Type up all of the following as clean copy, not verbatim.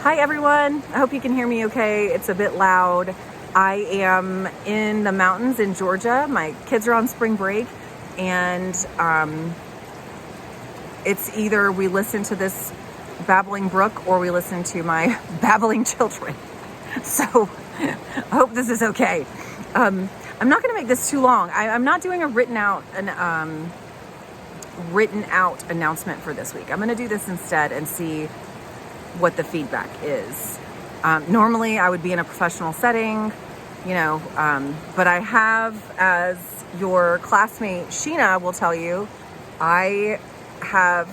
Hi everyone, I hope you can hear me okay. It's a bit loud. I am in the mountains in Georgia. My kids are on spring break and it's either we listen to this babbling brook or we listen to my babbling children. So I hope this is okay. I'm not gonna make this too long. I'm not doing a written out announcement for this week. I'm gonna do this instead and see what the feedback is. Normally I would be in a professional setting, but I have, as your classmate Sheena will tell you, I have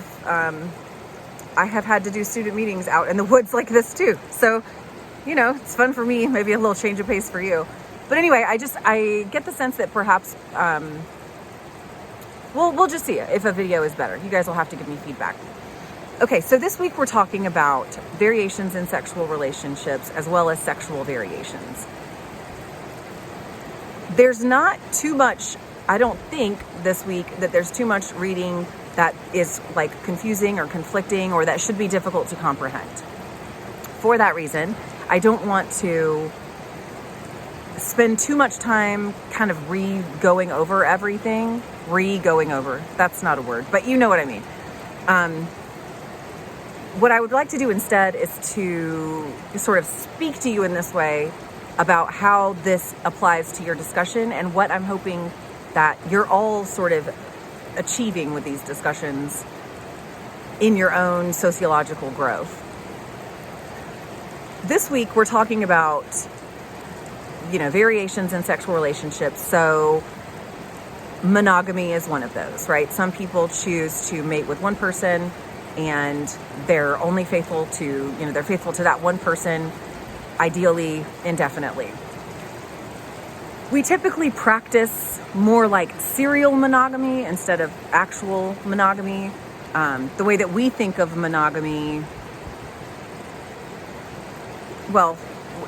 had to do student meetings out in the woods like this too. So, it's fun for me, maybe a little change of pace for you. But anyway, I get the sense that perhaps, we'll just see if a video is better. You guys will have to give me feedback. Okay, so this week we're talking about variations in sexual relationships as well as sexual variations. There's not too much, I don't think this week that there's too much reading that is like confusing or conflicting or that should be difficult to comprehend. For that reason, I don't want to spend too much time kind of going over everything. Going over, that's not a word, but you know what I mean. What I would like to do instead is to sort of speak to you in this way about how this applies to your discussion and what I'm hoping that you're all sort of achieving with these discussions in your own sociological growth. This week we're talking about, variations in sexual relationships. So monogamy is one of those, right? Some people choose to mate with one person and they're only faithful to, they're faithful to that one person, ideally indefinitely. We typically practice more like serial monogamy instead of actual monogamy. The way that we think of monogamy, well,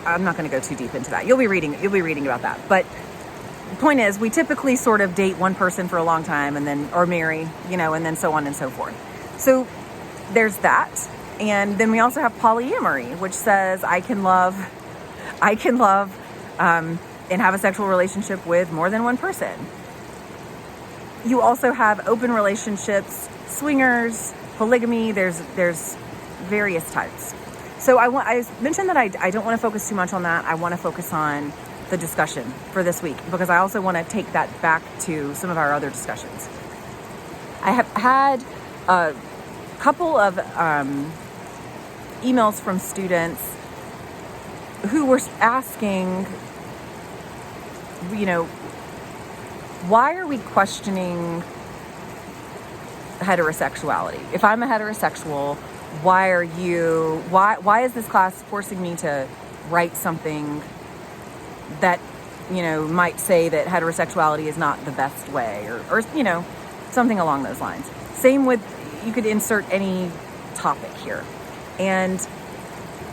I'm not going to go too deep into that. You'll be reading about that. But the point is, we typically sort of date one person for a long time or marry, and then so on and so forth. So there's that. And then we also have polyamory, which says I can love and have a sexual relationship with more than one person. You also have open relationships, swingers, polygamy. There's various types. So I mentioned that I don't want to focus too much on that. I want to focus on the discussion for this week because I also want to take that back to some of our other discussions. I have had a couple of emails from students who were asking, why are we questioning heterosexuality? If I'm a heterosexual, why is this class forcing me to write something that, might say that heterosexuality is not the best way or something along those lines. Same with, you could insert any topic here. And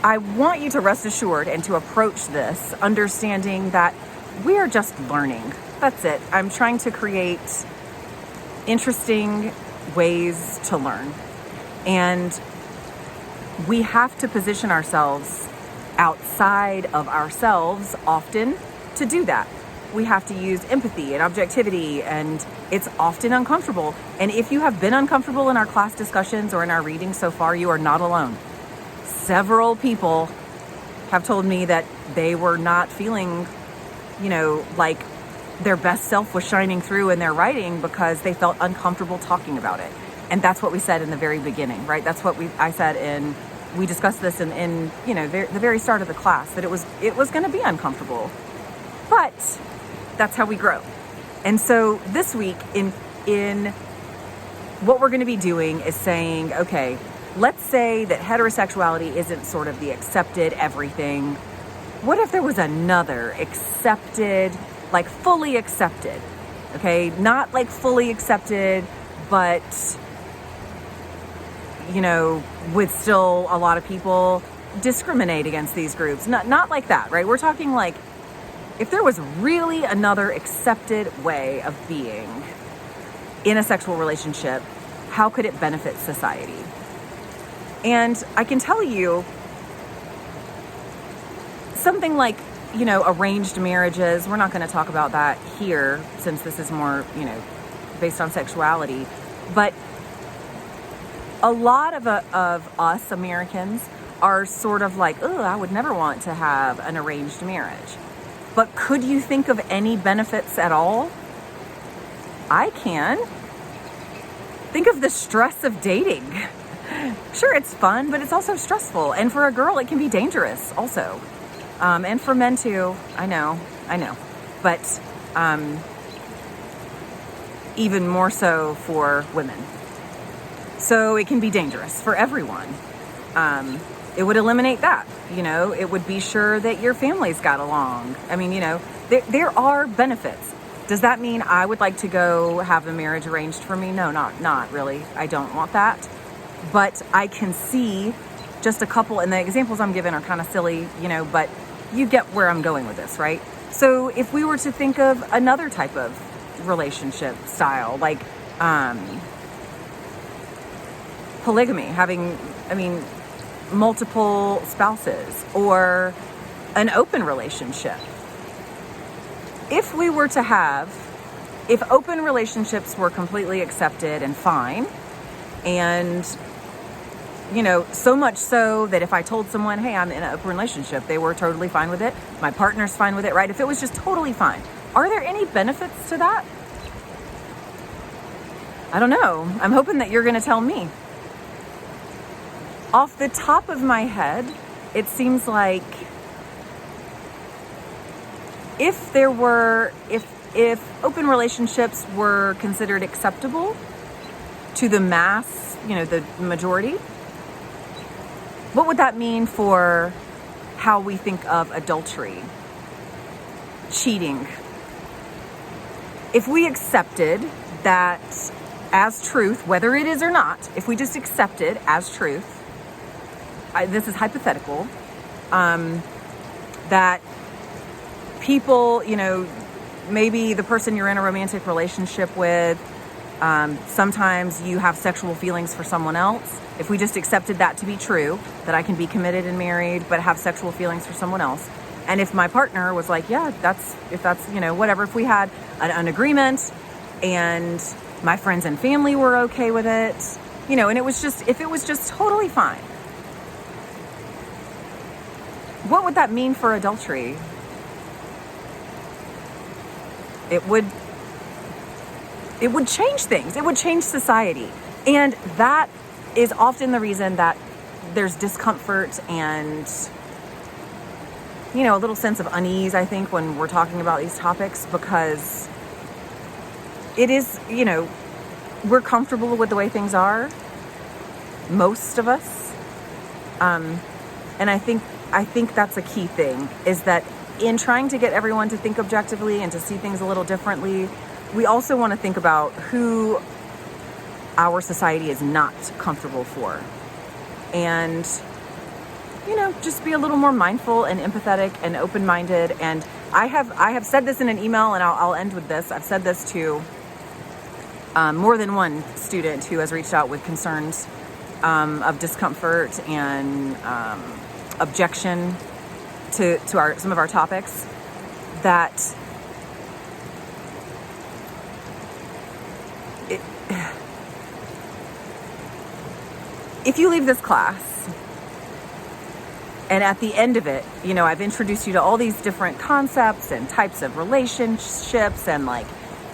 I want you to rest assured and to approach this understanding that we are just learning. That's it. I'm trying to create interesting ways to learn. And we have to position ourselves outside of ourselves often to do that. We have to use empathy and objectivity, and it's often uncomfortable. And if you have been uncomfortable in our class discussions or in our reading so far, you are not alone. Several people have told me that they were not feeling, like their best self was shining through in their writing because they felt uncomfortable talking about it. And that's what we said in the very beginning, right? That's what we discussed this in the very start of the class, that it was going to be uncomfortable. But that's how we grow. And so this week in what we're going to be doing is saying, okay, let's say that heterosexuality isn't sort of the accepted everything. What if there was another accepted, like fully accepted, okay? Not like fully accepted, but, with still a lot of people discriminate against these groups. Not like that, right? We're talking like, if there was really another accepted way of being in a sexual relationship, how could it benefit society? And I can tell you something like, arranged marriages. We're not going to talk about that here since this is more, based on sexuality. But a lot of us Americans are sort of like, oh, I would never want to have an arranged marriage. But could you think of any benefits at all? I can. Think of the stress of dating. Sure, it's fun, but it's also stressful. And for a girl, it can be dangerous also. And for men too. I know. But even more so for women. So it can be dangerous for everyone. It would eliminate that. It would be sure that your families got along. I mean, there are benefits. Does that mean I would like to go have a marriage arranged for me? No, not really. I don't want that. But I can see just a couple, and the examples I'm giving are kind of silly, but you get where I'm going with this, right? So if we were to think of another type of relationship style, like polygamy, having, multiple spouses, or an open relationship. If open relationships were completely accepted and fine, and so much so that if I told someone, hey, I'm in an open relationship, they were totally fine with it. My partner's fine with it, right? If it was just totally fine, are there any benefits to that? I don't know. I'm hoping that you're going to tell me. Off the top of my head, it seems like if open relationships were considered acceptable to the mass, the majority, what would that mean for how we think of adultery, cheating? If we accepted that as truth, whether it is or not, if we just accept it as truth, this is hypothetical, that people, maybe the person you're in a romantic relationship with, sometimes you have sexual feelings for someone else. If we just accepted that to be true, that I can be committed and married, but have sexual feelings for someone else. And if my partner was like, yeah, if that's, whatever, if we had an agreement and my friends and family were okay with it, and if it was just totally fine, what would that mean for adultery? It would change things. It would change society. And that is often the reason that there's discomfort and, a little sense of unease, I think, when we're talking about these topics, because it is, we're comfortable with the way things are, most of us. And I think that's a key thing, is that in trying to get everyone to think objectively and to see things a little differently, we also want to think about who our society is not comfortable for. And, just be a little more mindful and empathetic and open-minded. And I have said this in an email, and I'll end with this. I've said this to more than one student who has reached out with concerns of discomfort and objection to some of our topics, that if you leave this class and at the end of it, I've introduced you to all these different concepts and types of relationships, and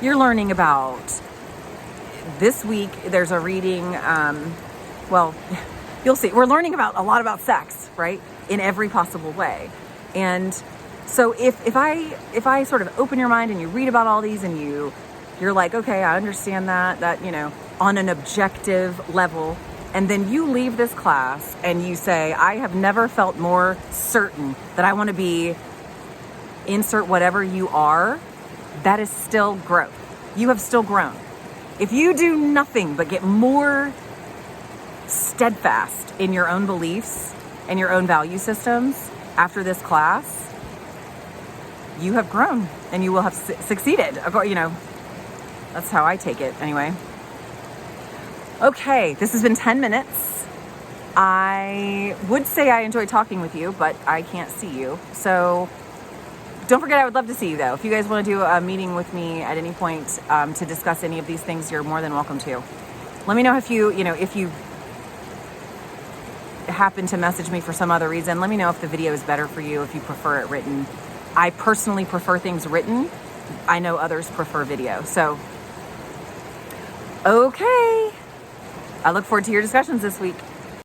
you're learning about, this week there's a reading, you'll see, we're learning about a lot about sex, right? In every possible way. And so if I sort of open your mind and you read about all these and you're like, okay, I understand that, on an objective level, and then you leave this class and you say, I have never felt more certain that I want to be, insert whatever you are, that is still growth. You have still grown. If you do nothing but get more steadfast in your own beliefs and your own value systems after this class, you have grown and you will have succeeded. That's how I take it anyway. Okay, this has been 10 minutes. I would say I enjoy talking with you, but I can't see you. So don't forget, I would love to see you though. If you guys want to do a meeting with me at any point to discuss any of these things, you're more than welcome to. Let me know if you happen to message me for some other reason. Let me know if the video is better for you, if you prefer it written. I personally prefer things written. I know others prefer video. So, okay. I look forward to your discussions this week.